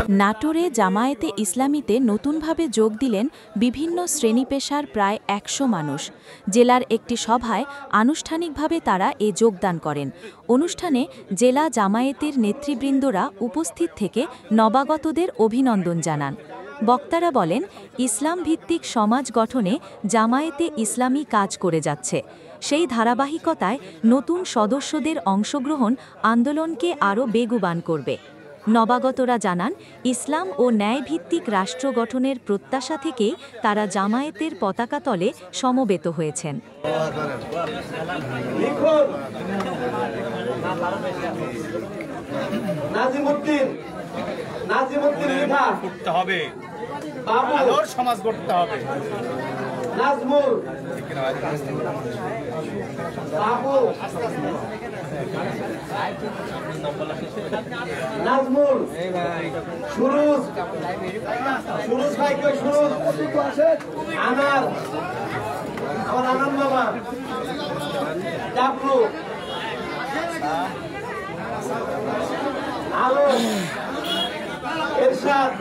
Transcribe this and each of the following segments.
নাটোরে জামায়াতে ইসলামীতে নতুনভাবে যোগ দিলেন বিভিন্ন শ্রেণী-পেশার প্রায় ১০০ মানুষ। জেলার একটি সভায় আনুষ্ঠানিকভাবে তারা এ যোগদান করেন। অনুষ্ঠানে জেলা জামায়াতের নেতৃবৃন্দরা উপস্থিত থেকে নবাগতদের অভিনন্দন জানান। বক্তারা বলেন, ইসলাম ভিত্তিক সমাজ গঠনে জামায়াতে ইসলামী কাজ করে যাচ্ছে। সেই ধারাবাহিকতায় নতুন সদস্যদের অংশগ্রহণ আন্দোলনকে আরও বেগবান করবে। নবাগতরা জানান, ইসলাম ও ন্যায়ভিত্তিক রাষ্ট্র গঠনের প্রত্যাশা থেকেই তারা জামায়াতের পতাকা তলে সমবেত হয়েছেন। সমাজ গড়তে হবে। নাজমুল সুরুজ ভাইকে সুরুজ আনার আমার আনন্দ বাবা ডাবলু আলো এরশাদ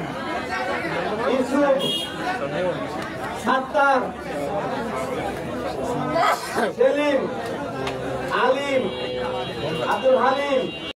ইউসুফ সাত্তার সেলিম আলিম আব্দুল হালিম